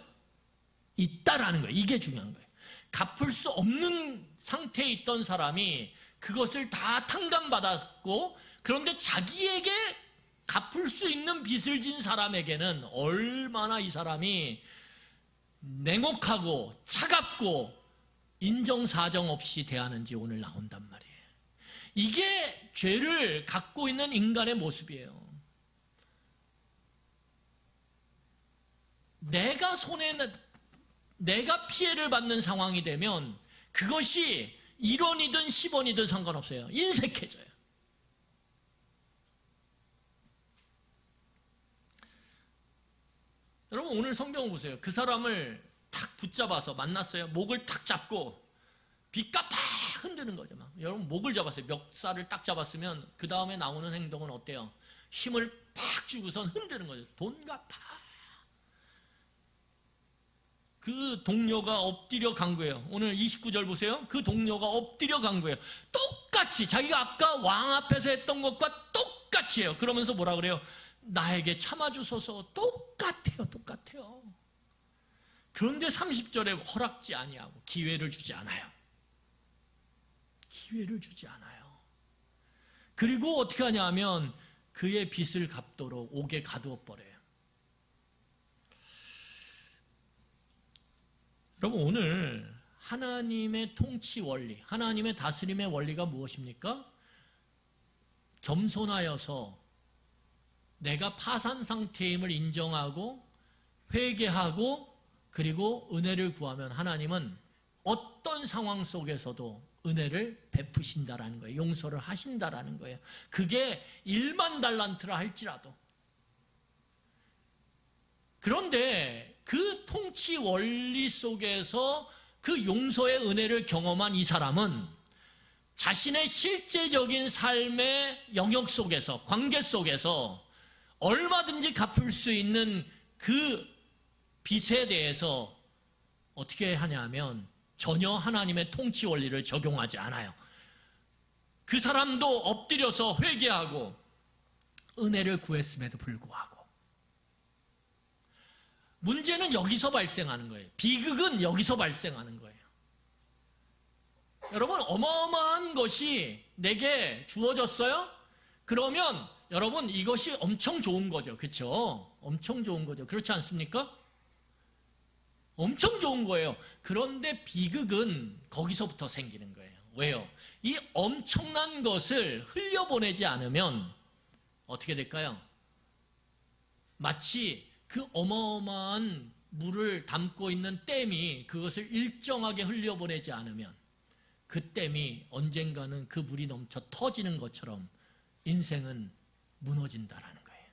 있다라는 거예요. 이게 중요한 거예요. 갚을 수 없는 상태에 있던 사람이 그것을 다 탕감받았고, 그런데 자기에게 갚을 수 있는 빚을 진 사람에게는 얼마나 이 사람이 냉혹하고 차갑고 인정사정 없이 대하는지 오늘 나온단 말이에요. 이게 죄를 갖고 있는 인간의 모습이에요. 내가 피해를 받는 상황이 되면 그것이 1원이든 10원이든 상관없어요. 인색해져요. 여러분, 오늘 성경 보세요. 그 사람을 탁 붙잡아서 만났어요. 목을 탁 잡고 빚가 팍 흔드는 거죠. 막. 여러분, 목을 잡았어요. 멱살을 딱 잡았으면 그 다음에 나오는 행동은 어때요? 힘을 팍 주고선 흔드는 거죠. 돈가 팍. 그 동료가 엎드려 간 거예요. 오늘 29절 보세요. 그 동료가 엎드려 간 거예요. 똑같이 자기가 아까 왕 앞에서 했던 것과 똑같이 해요. 그러면서 뭐라 그래요? 나에게 참아주소서. 똑같아요. 그런데 30절에 허락지 아니하고 기회를 주지 않아요. 그리고 어떻게 하냐면 그의 빚을 갚도록 옥에 가두어 버려요. 여러분, 오늘 하나님의 통치 원리, 하나님의 다스림의 원리가 무엇입니까? 겸손하여서 내가 파산 상태임을 인정하고 회개하고 그리고 은혜를 구하면 하나님은 어떤 상황 속에서도 은혜를 베푸신다라는 거예요. 용서를 하신다라는 거예요. 그게 1만 달란트라 할지라도. 그런데 그 통치 원리 속에서 그 용서의 은혜를 경험한 이 사람은 자신의 실제적인 삶의 영역 속에서, 관계 속에서 얼마든지 갚을 수 있는 그 빚에 대해서 어떻게 하냐면 전혀 하나님의 통치 원리를 적용하지 않아요. 그 사람도 엎드려서 회개하고 은혜를 구했음에도 불구하고. 문제는 여기서 발생하는 거예요. 비극은 여기서 발생하는 거예요. 여러분, 어마어마한 것이 내게 주어졌어요? 그러면 여러분 이것이 엄청 좋은 거죠. 그렇죠? 엄청 좋은 거죠. 그렇지 않습니까? 엄청 좋은 거예요. 그런데 비극은 거기서부터 생기는 거예요. 왜요? 이 엄청난 것을 흘려보내지 않으면 어떻게 될까요? 마치 그 어마어마한 물을 담고 있는 댐이 그것을 일정하게 흘려보내지 않으면 그 댐이 언젠가는 그 물이 넘쳐 터지는 것처럼 인생은 무너진다라는 거예요.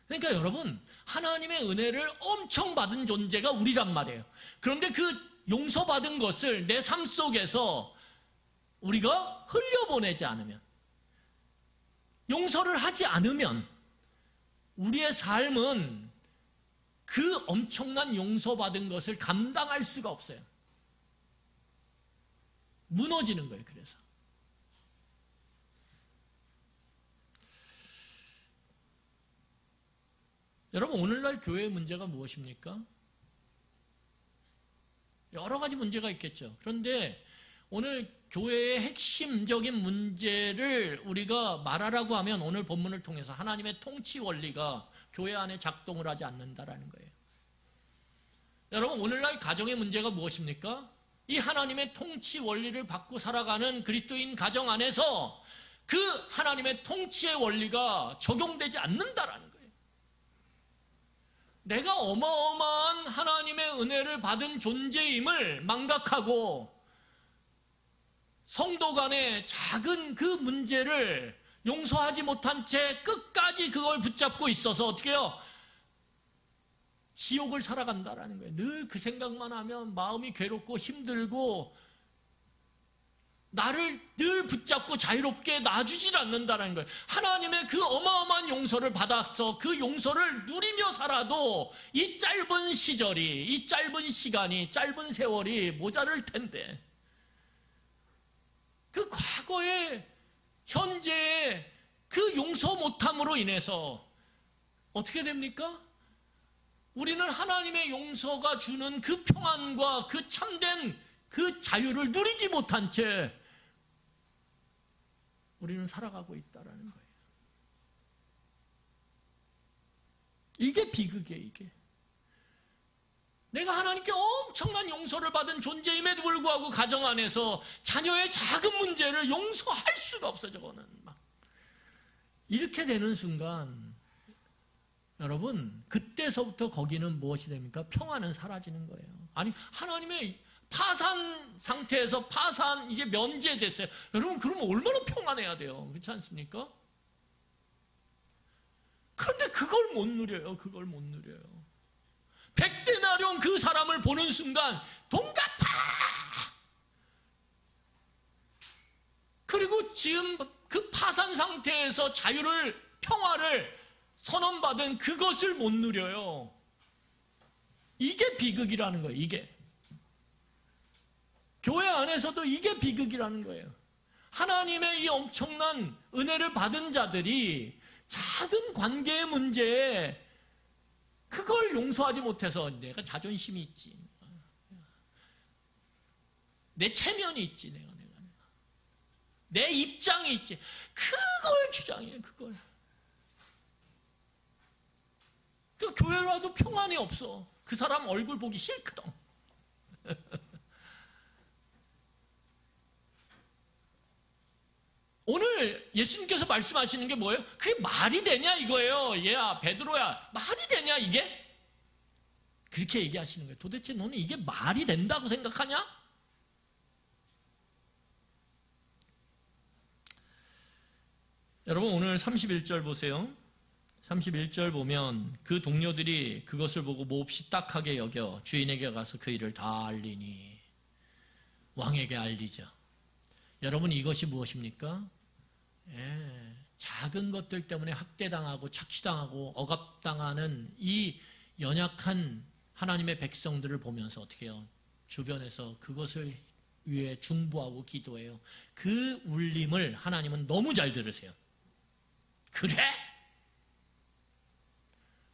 그러니까 여러분, 하나님의 은혜를 엄청 받은 존재가 우리란 말이에요. 그런데 그 용서받은 것을 내 삶 속에서 우리가 흘려보내지 않으면, 용서를 하지 않으면 우리의 삶은 그 엄청난 용서받은 것을 감당할 수가 없어요. 무너지는 거예요. 그래서 여러분, 오늘날 교회의 문제가 무엇입니까? 여러 가지 문제가 있겠죠. 그런데 오늘 교회의 핵심적인 문제를 우리가 말하라고 하면 오늘 본문을 통해서 하나님의 통치 원리가 교회 안에 작동을 하지 않는다라는 거예요. 여러분, 오늘날 가정의 문제가 무엇입니까? 이 하나님의 통치 원리를 받고 살아가는 그리스도인 가정 안에서 그 하나님의 통치의 원리가 적용되지 않는다라는 거예요. 내가 어마어마한 하나님의 은혜를 받은 존재임을 망각하고 성도 간의 작은 그 문제를 용서하지 못한 채 끝까지 그걸 붙잡고 있어서 어떻게 해요? 지옥을 살아간다라는 거예요. 늘 그 생각만 하면 마음이 괴롭고 힘들고 나를 늘 붙잡고 자유롭게 놔주질 않는다는 거예요. 하나님의 그 어마어마한 용서를 받아서 그 용서를 누리며 살아도 이 짧은 시절이, 이 짧은 시간이, 짧은 세월이 모자랄 텐데 그 과거의, 현재의 그 용서 못함으로 인해서 어떻게 됩니까? 우리는 하나님의 용서가 주는 그 평안과 그 참된 그 자유를 누리지 못한 채 우리는 살아가고 있다라는 거예요. 이게 비극이에요, 이게. 내가 하나님께 엄청난 용서를 받은 존재임에도 불구하고 가정 안에서 자녀의 작은 문제를 용서할 수가 없어, 저거는. 막. 이렇게 되는 순간, 여러분, 그때서부터 거기는 무엇이 됩니까? 평안은 사라지는 거예요. 아니, 하나님의 파산 상태에서 이제 면제됐어요. 여러분, 그러면 얼마나 평안해야 돼요? 그렇지 않습니까? 그런데 그걸 못 누려요. 그걸 못 누려요. 100데나리온 그 사람을 보는 순간 돈 갚아! 그리고 지금 그 파산 상태에서 자유를, 평화를 선언받은 그것을 못 누려요. 이게 비극이라는 거예요. 이게. 교회 안에서도 이게 비극이라는 거예요. 하나님의 이 엄청난 은혜를 받은 자들이 작은 관계의 문제에 그걸 용서하지 못해서 내가 자존심이 있지, 내 체면이 있지, 내가 내 입장이 있지, 그걸 주장해. 그걸. 그 교회라도 평안이 없어. 그 사람 얼굴 보기 싫거든. 오늘 예수님께서 말씀하시는 게 뭐예요? 그게 말이 되냐 이거예요. 얘야, 베드로야, 말이 되냐 이게? 그렇게 얘기하시는 거예요. 도대체 너는 이게 말이 된다고 생각하냐? 여러분, 오늘 31절 보세요. 31절 보면 그 동료들이 그것을 보고 몹시 딱하게 여겨 주인에게 가서 그 일을 다 알리니 왕에게 알리죠. 여러분 이것이 무엇입니까? 작은 것들 때문에 학대당하고 착취당하고 억압당하는 이 연약한 하나님의 백성들을 보면서 어떻게 해요? 주변에서 그것을 위해 중보하고 기도해요. 그 울림을 하나님은 너무 잘 들으세요. 그래?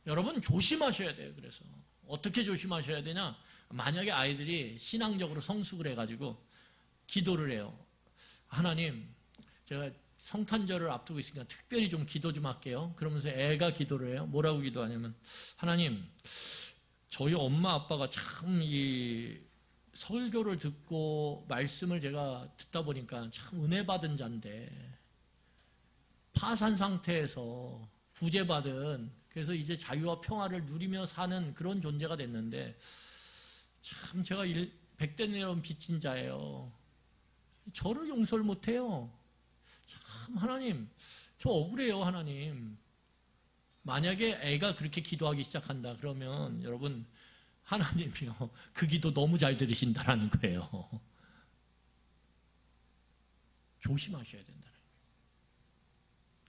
여러분 조심하셔야 돼요. 그래서 어떻게 조심하셔야 되냐? 만약에 아이들이 신앙적으로 성숙을 해가지고 기도를 해요. 하나님, 제가 성탄절을 앞두고 있으니까 특별히 좀 기도 좀 할게요. 그러면서 애가 기도를 해요. 뭐라고 기도하냐면, 하나님, 저희 엄마 아빠가 참 이 설교를 듣고 말씀을 제가 듣다 보니까 참 은혜 받은 자인데 파산 상태에서 구제받은, 그래서 이제 자유와 평화를 누리며 사는 그런 존재가 됐는데 참 제가 100대 내려온 빚진 자예요. 저를 용서를 못해요. 참 하나님, 저 억울해요. 하나님, 만약에 애가 그렇게 기도하기 시작한다 그러면 여러분 하나님이요 그 기도 너무 잘 들으신다라는 거예요. 조심하셔야 된다는 거예요.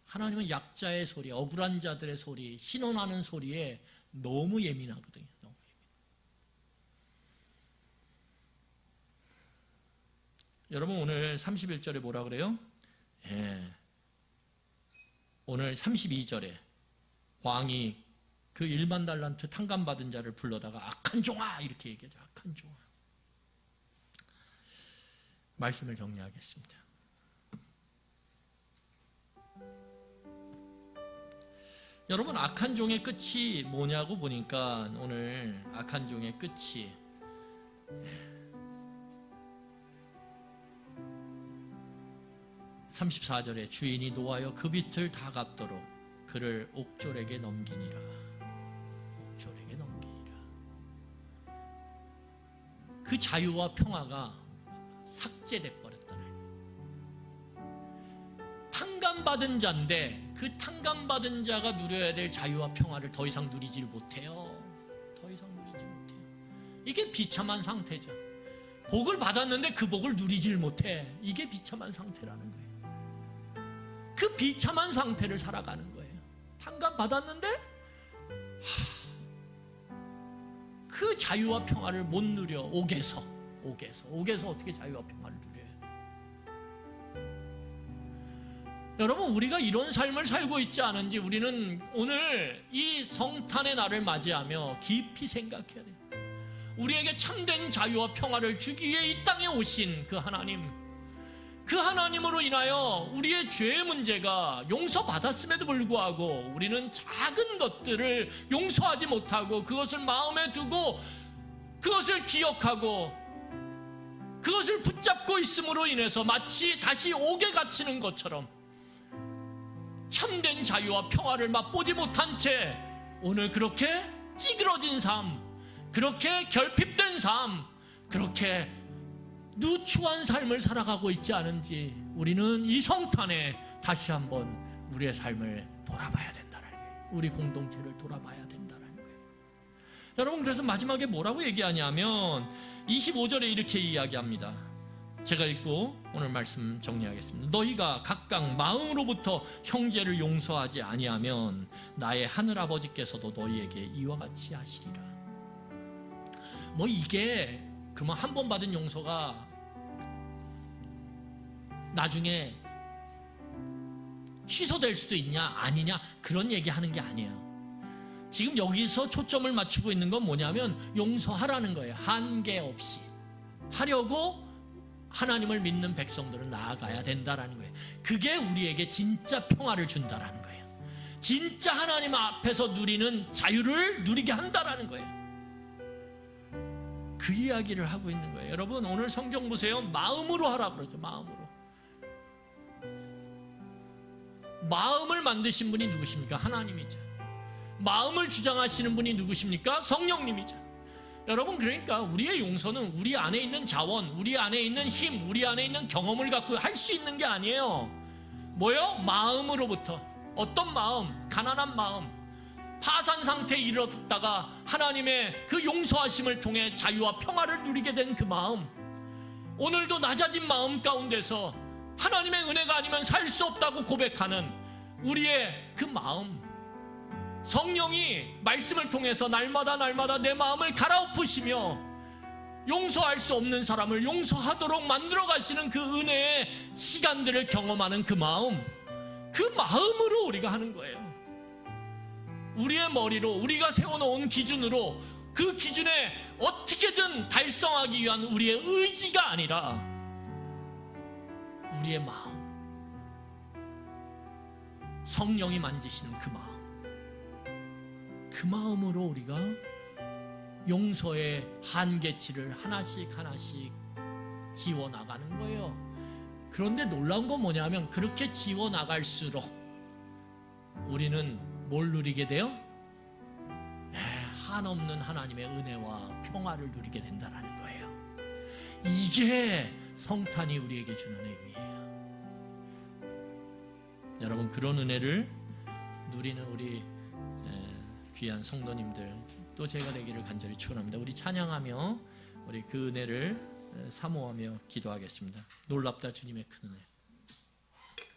하나님은 약자의 소리, 억울한 자들의 소리, 신원하는 소리에 너무 예민하거든요. 너무 예민. 여러분 오늘 31절에 뭐라 그래요? 오늘 32절에 왕이 그 1만 달란트 탕감받은 자를 불러다가 악한 종아 이렇게 얘기하죠. 악한 종아. 말씀을 정리하겠습니다. 여러분 악한 종의 끝이 뭐냐고 보니까 오늘 악한 종의 끝이 34절에 주인이 노하여 그 빚을 다 갚도록 그를 옥졸에게 넘기니라. 옥졸에게 넘기니라. 그 자유와 평화가 삭제돼 버렸다는 거예요. 탕감받은 자인데 그 탕감받은 자가 누려야 될 자유와 평화를 더 이상 누리질 못해요. 더 이상 누리지 못해요. 이게 비참한 상태죠. 복을 받았는데 그 복을 누리질 못해. 이게 비참한 상태라는 거예요. 그 비참한 상태를 살아가는 거예요. 탕감 받았는데 그 자유와 평화를 못 누려. 옥에서 어떻게 자유와 평화를 누려요? 여러분 우리가 이런 삶을 살고 있지 않은지 우리는 오늘 이 성탄의 날을 맞이하며 깊이 생각해야 돼요. 우리에게 참된 자유와 평화를 주기 위해 이 땅에 오신 그 하나님, 그 하나님으로 인하여 우리의 죄의 문제가 용서받았음에도 불구하고 우리는 작은 것들을 용서하지 못하고 그것을 마음에 두고 그것을 기억하고 그것을 붙잡고 있음으로 인해서 마치 다시 옥에 갇히는 것처럼 참된 자유와 평화를 맛보지 못한 채 오늘 그렇게 찌그러진 삶, 그렇게 결핍된 삶, 그렇게 누추한 삶을 살아가고 있지 않은지 우리는 이 성탄에 다시 한번 우리의 삶을 돌아봐야 된다는 거예요. 우리 공동체를 돌아봐야 된다는 거예요. 여러분 그래서 마지막에 뭐라고 얘기하냐면 25절에 이렇게 이야기합니다. 제가 읽고 오늘 말씀 정리하겠습니다. 너희가 각각 마음으로부터 형제를 용서하지 아니하면 나의 하늘아버지께서도 너희에게 이와 같이 하시리라. 뭐 이게 그러면 한 번 받은 용서가 나중에 취소될 수도 있냐 아니냐 그런 얘기하는 게 아니에요. 지금 여기서 초점을 맞추고 있는 건 뭐냐면 용서하라는 거예요. 한계 없이 하려고 하나님을 믿는 백성들은 나아가야 된다라는 거예요. 그게 우리에게 진짜 평화를 준다라는 거예요. 진짜 하나님 앞에서 누리는 자유를 누리게 한다라는 거예요. 그 이야기를 하고 있는 거예요. 여러분 오늘 성경 보세요. 마음으로 하라 그러죠. 마음을 만드신 분이 누구십니까? 하나님이죠. 마음을 주장하시는 분이 누구십니까? 성령님이죠. 여러분 그러니까 우리의 용서는 우리 안에 있는 자원, 우리 안에 있는 힘, 우리 안에 있는 경험을 갖고 할 수 있는 게 아니에요. 뭐요? 마음으로부터. 어떤 마음? 가난한 마음, 파산 상태에 이르렀다가 하나님의 그 용서하심을 통해 자유와 평화를 누리게 된 그 마음, 오늘도 낮아진 마음 가운데서 하나님의 은혜가 아니면 살 수 없다고 고백하는 우리의 그 마음, 성령이 말씀을 통해서 날마다 내 마음을 갈아엎으시며 용서할 수 없는 사람을 용서하도록 만들어 가시는 그 은혜의 시간들을 경험하는 그 마음, 그 마음으로 우리가 하는 거예요. 우리의 머리로, 우리가 세워놓은 기준으로, 그 기준에 어떻게든 달성하기 위한 우리의 의지가 아니라 우리의 마음, 성령이 만지시는 그 마음, 그 마음으로 우리가 용서의 한계치를 하나씩 지워나가는 거예요. 그런데 놀라운 건 뭐냐면, 그렇게 지워나갈수록 우리는 뭘 누리게 돼요? 한없는 하나님의 은혜와 평화를 누리게 된다는 거예요. 이게 성탄이 우리에게 주는 의미예요. 여러분, 그런 은혜를 누리는 우리 귀한 성도님들, 또 제가 되기를 간절히 축원합니다. 우리 찬양하며 우리 그 은혜를 사모하며 기도하겠습니다. 놀랍다 주님의 큰 은혜.